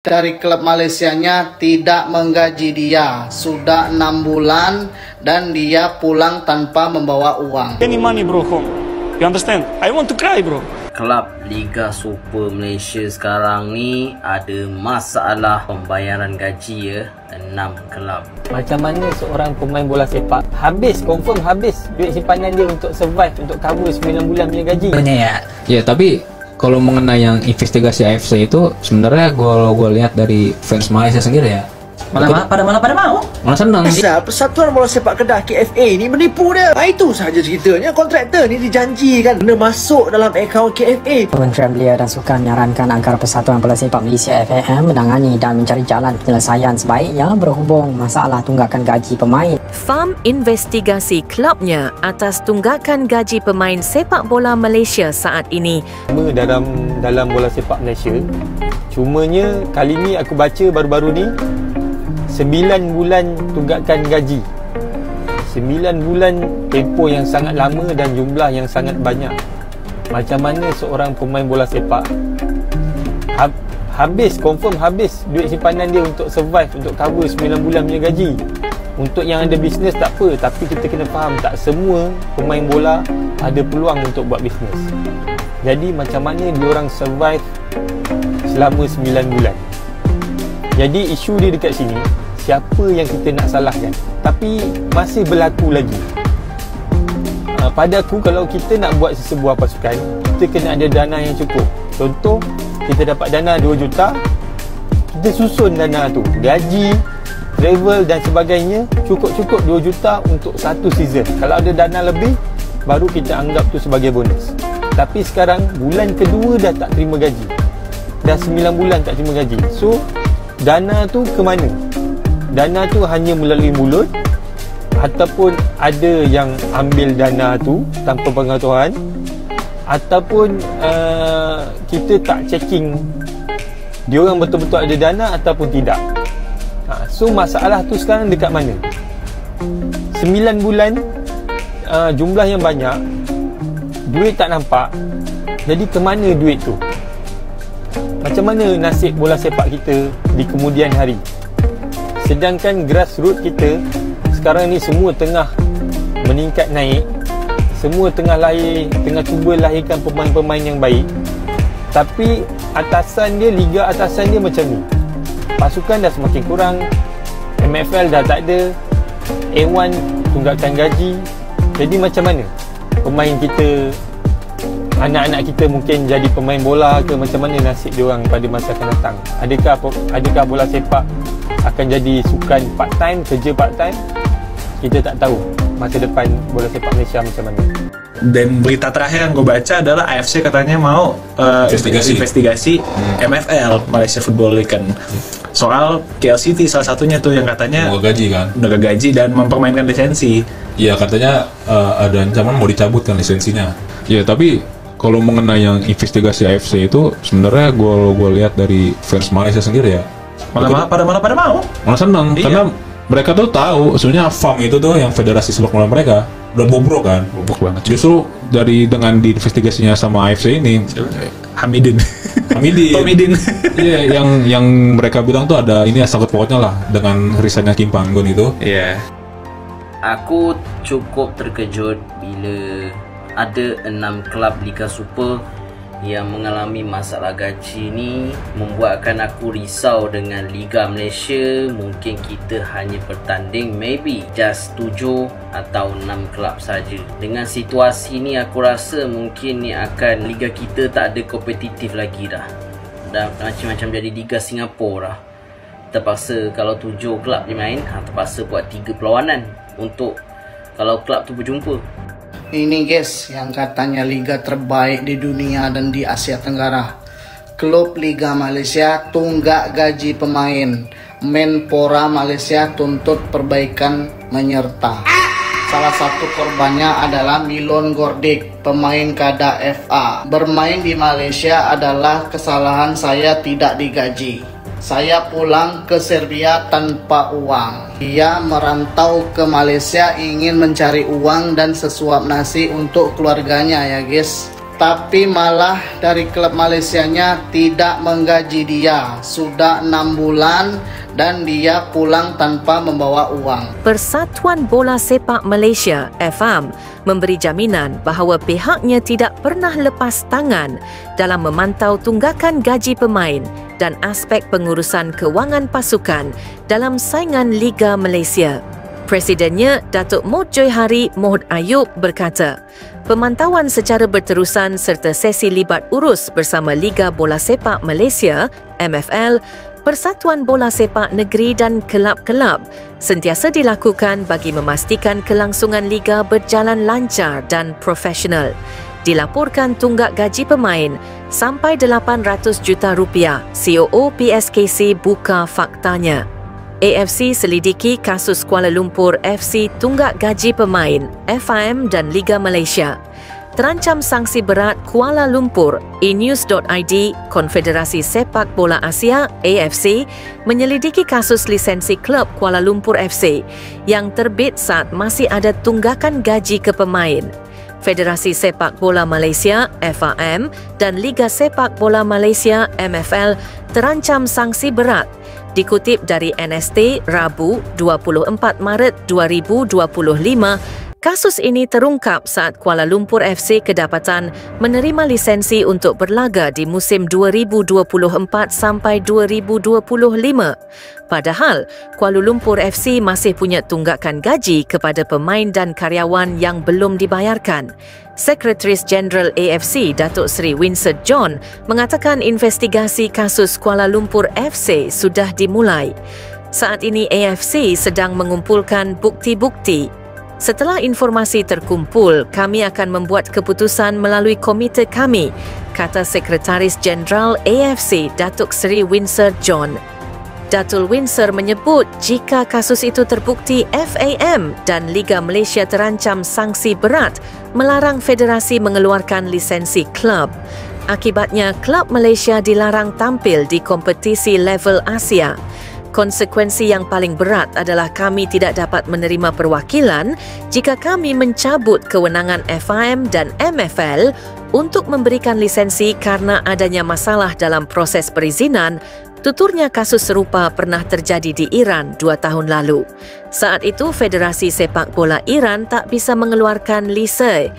Dari klub Malaysianya tidak menggaji dia sudah 6 bulan dan dia pulang tanpa membawa uang. Any money bro home. You understand? I want to cry bro. Klub Liga Super Malaysia sekarang ni ada masalah pembayaran gaji ya. 6 klub. Macam mana seorang pemain bola sepak confirm habis duit simpanan dia untuk survive, untuk cover 9 bulan punya gaji. Ya tapi kalau mengenai yang investigasi AFC itu sebenarnya gue lihat dari fans Malaysia sendiri ya. Pada mau? Malah senang. Persatuan Bola Sepak Kedah KFA ni menipu dia. Itu sahaja ceritanya. Kontraktor ni dijanjikan benda masuk dalam akaun KFA. Kementerian Belia dan Sukan menyarankan agar Persatuan Bola Sepak Malaysia FAM menangani dan mencari jalan penyelesaian sebaiknya berhubung masalah tunggakan gaji pemain. FAM investigasi klubnya atas tunggakan gaji pemain sepak bola Malaysia saat ini. Dalam bola sepak Malaysia, cumanya kali ni aku baca baru-baru ni 9 bulan tunggakan gaji. 9 bulan tempoh yang sangat lama dan jumlah yang sangat banyak. Macam mana seorang pemain bola sepak confirm habis duit simpanan dia untuk survive, untuk cover 9 bulan punya gaji. Untuk yang ada bisnes tak apa, tapi kita kena faham tak semua pemain bola ada peluang untuk buat bisnes. Jadi macam mana diorang survive selama 9 bulan. Jadi isu dia dekat sini, siapa yang kita nak salahkan? Tapi masih berlaku lagi. Pada aku, kalau kita nak buat sesebuah pasukan, kita kena ada dana yang cukup. Contoh, kita dapat dana 2 juta, kita susun dana tu, gaji, travel dan sebagainya, cukup-cukup 2 juta untuk satu season. Kalau ada dana lebih, baru kita anggap tu sebagai bonus. Tapi sekarang, bulan kedua dah tak terima gaji. Dah 9 bulan tak terima gaji. So, dana tu ke mana? Dana tu hanya melalui mulut, ataupun ada yang ambil dana tu tanpa pengetahuan, ataupun kita tak checking diorang betul-betul ada dana ataupun tidak. So masalah tu sekarang dekat mana? 9 bulan, jumlah yang banyak, duit tak nampak. Jadi ke mana duit tu? Macam mana nasib bola sepak kita di kemudian hari? Sedangkan grassroots kita sekarang ni semua tengah meningkat naik, semua tengah cuba lahirkan pemain-pemain yang baik. Tapi atasan dia, liga atasan dia macam ni. Pasukan dah semakin kurang, MFL dah tak ada, A1 tunggakan gaji. Jadi macam mana pemain kita, anak-anak kita mungkin jadi pemain bola ke, macam mana nasib diorang pada masa akan datang? Adakah bola sepak akan jadi sukan part time, kerja part time? Kita tak tahu masa depan bola sepak Malaysia macam mana. Dan berita terakhir yang gue baca adalah AFC katanya mau investigasi MFL, Malaysia Football League kan, soal KLCT salah satunya tuh yang katanya udah gaji dan mempermainkan lisensi. Iya, katanya ada ancaman mau dicabut kan lisensinya. Ya tapi kalau mengenai yang investigasi AFC itu sebenarnya gue lihat dari fans Malaysia sendiri ya. Malah mau. Malah senang karena mereka tuh tahu sebenarnya FAM itu tuh yang federasi sepak bola mereka udah bobrok kan. Bobrok banget. Justru dengan diinvestigasinya sama AFC ini Hamidin. Iya, yang mereka bilang tuh ada ini sangkut pautnya lah dengan resignnya Kim Panggon itu. Iya. Aku cukup terkejut bila ada 6 klub Liga Super yang mengalami masalah gaji ni, membuatkan aku risau dengan Liga Malaysia. Mungkin kita hanya bertanding maybe just 7 atau 6 klub saja. Dengan situasi ni aku rasa mungkin ni akan Liga kita tak ada kompetitif lagi dah. Dah macam jadi Liga Singapura dah. Terpaksa kalau 7 klub dia main, terpaksa buat 3 perlawanan untuk kalau klub tu berjumpa. Ini guys yang katanya liga terbaik di dunia dan di Asia Tenggara. Klub Liga Malaysia tunggak gaji pemain. Menpora Malaysia tuntut perbaikan menyerta. Salah satu korbannya adalah Milon Gordik, pemain Kada FA. Bermain di Malaysia adalah kesalahan saya tidak digaji. Saya pulang ke Serbia tanpa uang. Dia merantau ke Malaysia ingin mencari uang dan sesuap nasi untuk keluarganya ya guys. tapi malah dari klub Malaysianya tidak menggaji dia. Sudah 6 bulan dan dia pulang tanpa membawa uang. Persatuan Bola Sepak Malaysia (FAM) memberi jaminan bahawa pihaknya tidak pernah lepas tangan dalam memantau tunggakan gaji pemain dan aspek pengurusan kewangan pasukan dalam saingan Liga Malaysia. Presidennya, Datuk Mohd Joihari Mohd Ayub berkata, pemantauan secara berterusan serta sesi libat urus bersama Liga Bola Sepak Malaysia (MFL), Persatuan Bola Sepak Negeri dan kelab-kelab sentiasa dilakukan bagi memastikan kelangsungan liga berjalan lancar dan profesional. Dilaporkan tunggak gaji pemain sampai 800 juta rupiah. COO PSKC buka faktanya. AFC selidiki kasus Kuala Lumpur FC tunggak gaji pemain, FAM dan Liga Malaysia. Terancam sanksi berat Kuala Lumpur. eNews.id, Konfederasi Sepak Bola Asia AFC menyelidiki kasus lisensi klub Kuala Lumpur FC yang terbit saat masih ada tunggakan gaji ke pemain. Federasi Sepak Bola Malaysia FAM dan Liga Sepak Bola Malaysia MFL terancam sanksi berat. Dikutip dari NST Rabu 24 Maret 2025, kasus ini terungkap saat Kuala Lumpur FC kedapatan menerima lisensi untuk berlaga di musim 2024 sampai 2025. Padahal Kuala Lumpur FC masih punya tunggakan gaji kepada pemain dan karyawan yang belum dibayarkan. Sekretaris Jeneral AFC Datuk Seri Winsor John mengatakan investigasi kasus Kuala Lumpur FC sudah dimulai. Saat ini AFC sedang mengumpulkan bukti-bukti. Setelah informasi terkumpul, kami akan membuat keputusan melalui komite kami, kata Sekretaris Jeneral AFC Datuk Seri Winsor John. Datul Winsor menyebut jika kasus itu terbukti, FAM dan Liga Malaysia terancam sanksi berat melarang federasi mengeluarkan lisensi klub. Akibatnya, klub Malaysia dilarang tampil di kompetisi level Asia. Konsekuensi yang paling berat adalah kami tidak dapat menerima perwakilan jika kami mencabut kewenangan FAM dan MFL untuk memberikan lisensi karena adanya masalah dalam proses perizinan. Tuturnya kasus serupa pernah terjadi di Iran 2 tahun lalu. Saat itu, Federasi Sepak Bola Iran tak bisa mengeluarkan lise